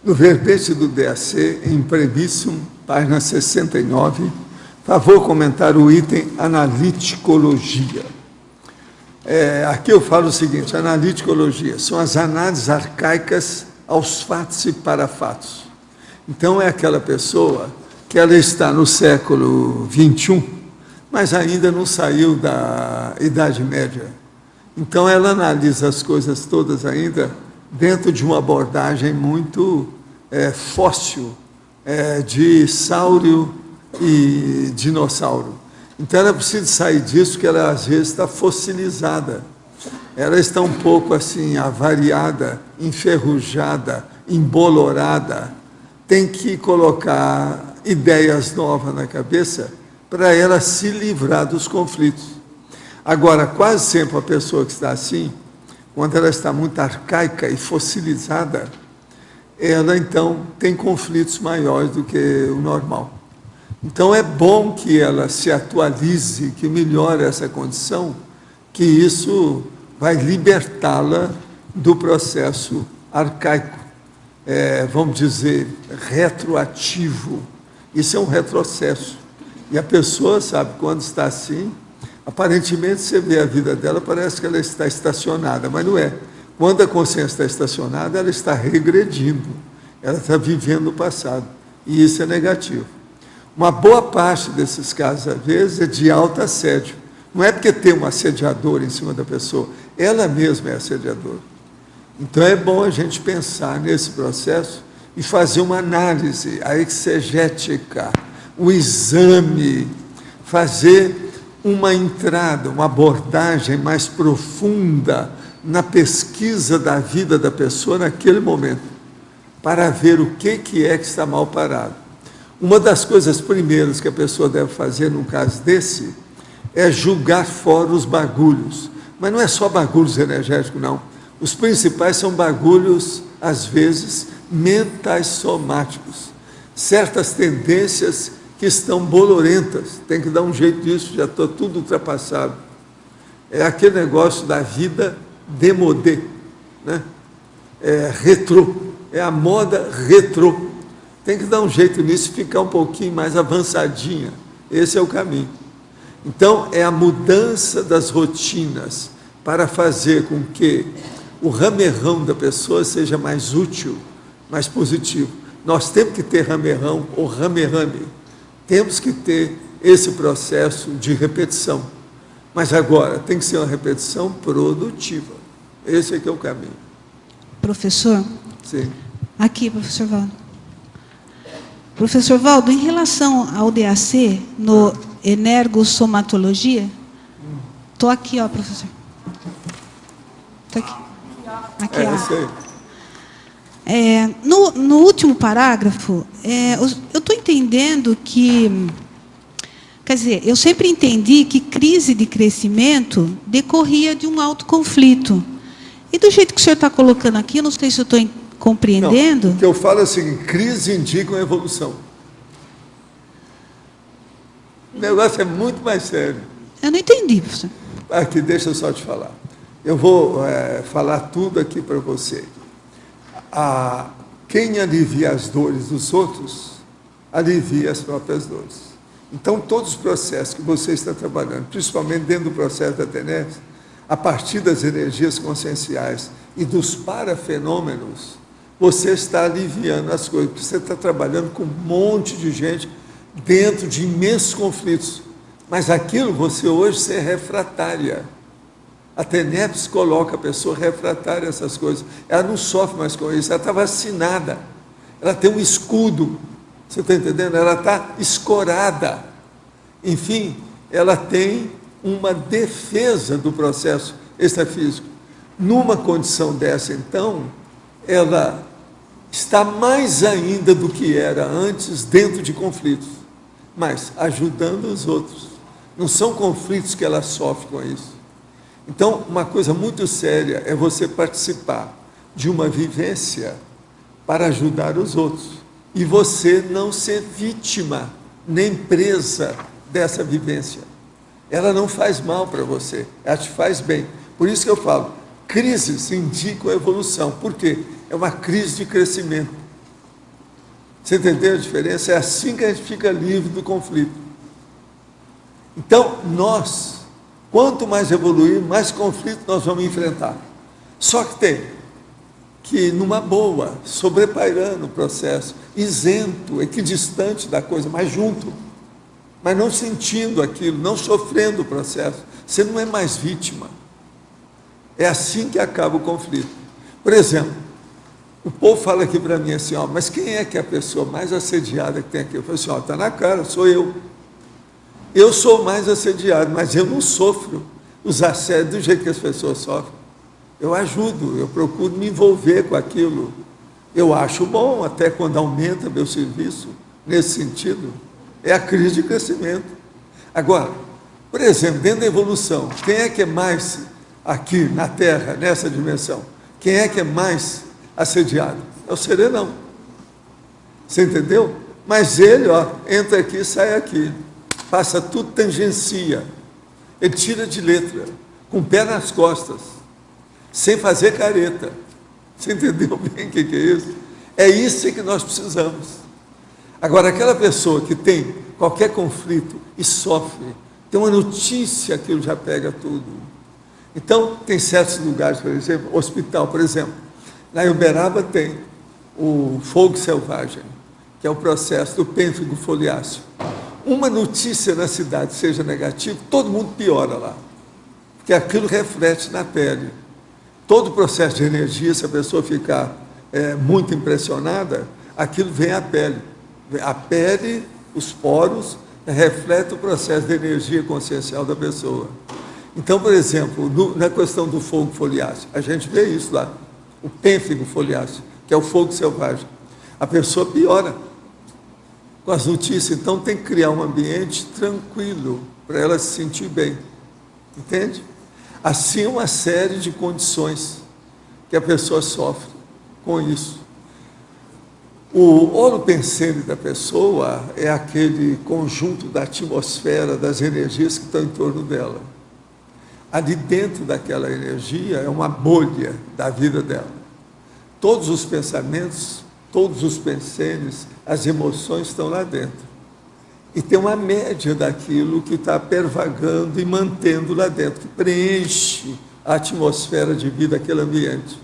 No verbete do DAC, em Premissum, página 69, favor comentar o item analiticologia. Aqui eu falo o seguinte: analiticologia são as análises arcaicas aos fatos e para fatos. Então, é aquela pessoa que ela está no século XXI, mas ainda não saiu da Idade Média. Então, ela analisa as coisas todas ainda dentro de uma abordagem muito fóssil, de sáurio e dinossauro. Então, ela precisa sair disso, porque ela, às vezes, está fossilizada. Ela está um pouco, assim, avariada, enferrujada, embolorada. Tem que colocar ideias novas na cabeça para ela se livrar dos conflitos. Agora, quase sempre a pessoa que está assim, quando ela está muito arcaica e fossilizada, ela, então, tem conflitos maiores do que o normal. Então, é bom que ela se atualize, que melhore essa condição, que isso vai libertá-la do processo arcaico, vamos dizer, retroativo. Isso é um retrocesso. E a pessoa, sabe, quando está assim, aparentemente você vê a vida dela, parece que ela está estacionada, mas não é. Quando a consciência está estacionada, ela está regredindo, ela está vivendo o passado, e isso é negativo. Uma boa parte desses casos, às vezes, é de alto assédio. Não é porque tem um assediador em cima da pessoa, ela mesma é assediadora. Então, é bom a gente pensar nesse processo e fazer uma análise, a exegética, o exame, fazer uma entrada, uma abordagem mais profunda na pesquisa da vida da pessoa naquele momento, para ver o que é que está mal parado. Uma das coisas primeiras que a pessoa deve fazer num caso desse é julgar fora os bagulhos. Mas não é só bagulhos energéticos, não. Os principais são bagulhos, às vezes, mentais somáticos. Certas tendências que estão bolorentas. Tem que dar um jeito nisso, já está tudo ultrapassado. É aquele negócio da vida demodê, né? Retrô. É a moda retrô. Tem que dar um jeito nisso e ficar um pouquinho mais avançadinha. Esse é o caminho. Então, é a mudança das rotinas para fazer com que o ramerrão da pessoa seja mais útil, mais positivo. Nós temos que ter ramerrão ou rame-rame. Temos que ter esse processo de repetição. Mas agora, tem que ser uma repetição produtiva. Esse é que é o caminho. Professor? Sim. Aqui, professor Valdo. Professor Valdo, em relação ao DAC, no energossomatologia, estou aqui, ó, professor. Estou aqui. Aqui, ó. No último parágrafo, eu estou entendendo que, quer dizer, eu sempre entendi que crise de crescimento decorria de um autoconflito. E do jeito que o senhor está colocando aqui, eu não sei se eu estou compreendendo. Não, o que eu falo é o seguinte: crise indica uma evolução. O negócio é muito mais sério. Eu não entendi, professor. Aqui, deixa eu só te falar. Eu vou falar tudo aqui para você. Quem alivia as dores dos outros, alivia as próprias dores. Então, todos os processos que você está trabalhando, principalmente dentro do processo da TENEPS, a partir das energias conscienciais e dos parafenômenos, você está aliviando as coisas, porque você está trabalhando com um monte de gente dentro de imensos conflitos. Mas aquilo, você hoje é refratária. A TENEPS coloca a pessoa refratária a essas coisas. Ela não sofre mais com isso, ela está vacinada. Ela tem um escudo, você está entendendo? Ela está escorada. Enfim, ela tem uma defesa do processo extrafísico. Numa condição dessa, então, ela está mais ainda do que era antes dentro de conflitos, mas ajudando os outros. Não são conflitos que ela sofre com isso. Então, uma coisa muito séria é você participar de uma vivência para ajudar os outros. E você não ser vítima, nem presa dessa vivência. Ela não faz mal para você, ela te faz bem. Por isso que eu falo, crises indicam a evolução. Por quê? É uma crise de crescimento. Você entendeu a diferença? É assim que a gente fica livre do conflito. Então, nós, quanto mais evoluir, mais conflito nós vamos enfrentar. Só que tem que, numa boa, sobrepairando o processo, isento, equidistante da coisa, mas junto, mas não sentindo aquilo, não sofrendo o processo. Você não é mais vítima. É assim que acaba o conflito. Por exemplo, o povo fala aqui para mim assim, ó, mas quem é que é a pessoa mais assediada que tem aqui? Eu falo assim, ó, está na cara, sou eu. Eu sou mais assediado, mas eu não sofro os assédios do jeito que as pessoas sofrem. Eu ajudo, eu procuro me envolver com aquilo. Eu acho bom, até quando aumenta meu serviço, nesse sentido, é a crise de crescimento. Agora, por exemplo, dentro da evolução, quem é que é mais aqui na Terra, nessa dimensão? Quem é que é mais assediado? É o serenão. Você entendeu? Mas ele, ó, entra aqui e sai aqui. Passa tudo, tangencia. Ele tira de letra, com o pé nas costas, sem fazer careta. Você entendeu bem o que é isso? É isso que nós precisamos. Agora, aquela pessoa que tem qualquer conflito e sofre, tem uma notícia, aquilo já pega tudo. Então, tem certos lugares, por exemplo, hospital, por exemplo, na Uberaba tem o fogo selvagem, que é o processo do pênfigo foliáceo. Uma notícia na cidade seja negativa, todo mundo piora lá, porque aquilo reflete na pele. Todo o processo de energia, se a pessoa ficar muito impressionada, aquilo vem à pele. A pele, os poros, reflete o processo de energia consciencial da pessoa. Então, por exemplo, na questão do fogo foliáceo, a gente vê isso lá, o pênfigo foliáceo, que é o fogo selvagem. A pessoa piora com as notícias, então tem que criar um ambiente tranquilo para ela se sentir bem. Entende? Assim, uma série de condições que a pessoa sofre com isso. O holopensene da pessoa é aquele conjunto da atmosfera, das energias que estão em torno dela. Ali dentro daquela energia é uma bolha da vida dela. Todos os pensamentos, todos os pensenes, as emoções estão lá dentro. E tem uma média daquilo que está pervagando e mantendo lá dentro, que preenche a atmosfera de vida daquele ambiente.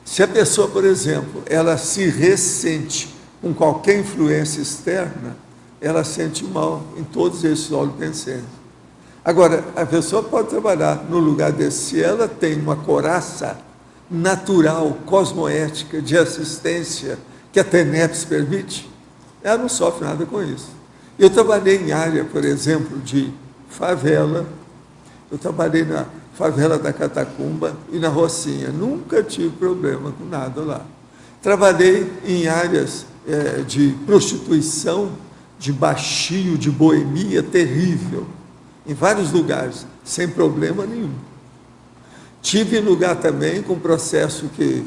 Se a pessoa, por exemplo, ela se ressente com qualquer influência externa, ela sente mal em todos esses holopensenes. Agora, a pessoa pode trabalhar no lugar desse, se ela tem uma coraça natural, cosmoética, de assistência, que a TENEPS permite, ela não sofre nada com isso. Eu trabalhei em área, por exemplo, de favela, eu trabalhei na favela da Catacumba e na Rocinha, nunca tive problema com nada lá. Trabalhei em áreas de prostituição, de baixio, de boemia terrível, em vários lugares, sem problema nenhum. Tive lugar também com processo que,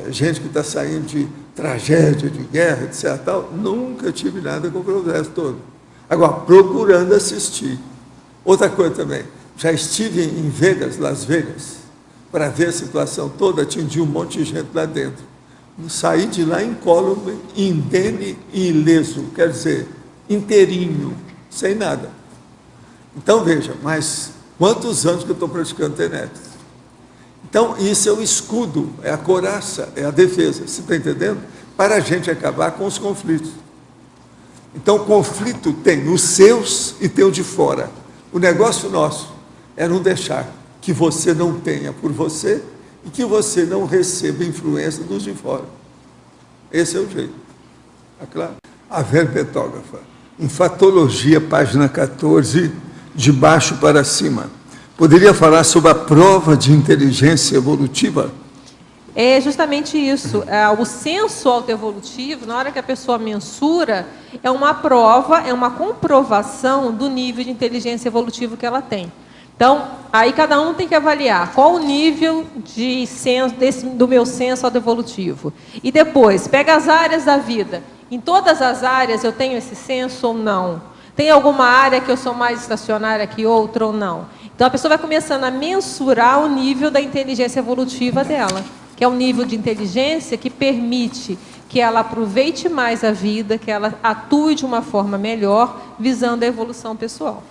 gente que está saindo de tragédia, de guerra, etc. Tal, nunca tive nada com o processo todo. Agora, procurando assistir. Outra coisa também, já estive em Vegas, Las Vegas, para ver a situação toda, atingi um monte de gente lá dentro. Saí de lá incólume, indene e ileso, quer dizer, inteirinho, sem nada. Então, veja, mas quantos anos que eu estou praticando TENEPS? Então, isso é o escudo, é a coraça, é a defesa, você está entendendo? Para a gente acabar com os conflitos. Então, o conflito tem os seus e tem o de fora. O negócio nosso é não deixar que você não tenha por você e que você não receba influência dos de fora. Esse é o jeito. Está claro? A verbetógrafa, em Fatologia, página 14, de baixo para cima. Poderia falar sobre a prova de inteligência evolutiva? É justamente isso. O senso autoevolutivo, na hora que a pessoa mensura, é uma prova, é uma comprovação do nível de inteligência evolutiva que ela tem. Então, aí cada um tem que avaliar qual o nível de senso, do meu senso autoevolutivo. E depois, pega as áreas da vida. Em todas as áreas eu tenho esse senso ou não? Tem alguma área que eu sou mais estacionária que outra ou não? Então, a pessoa vai começando a mensurar o nível da inteligência evolutiva dela, que é um nível de inteligência que permite que ela aproveite mais a vida, que ela atue de uma forma melhor, visando a evolução pessoal.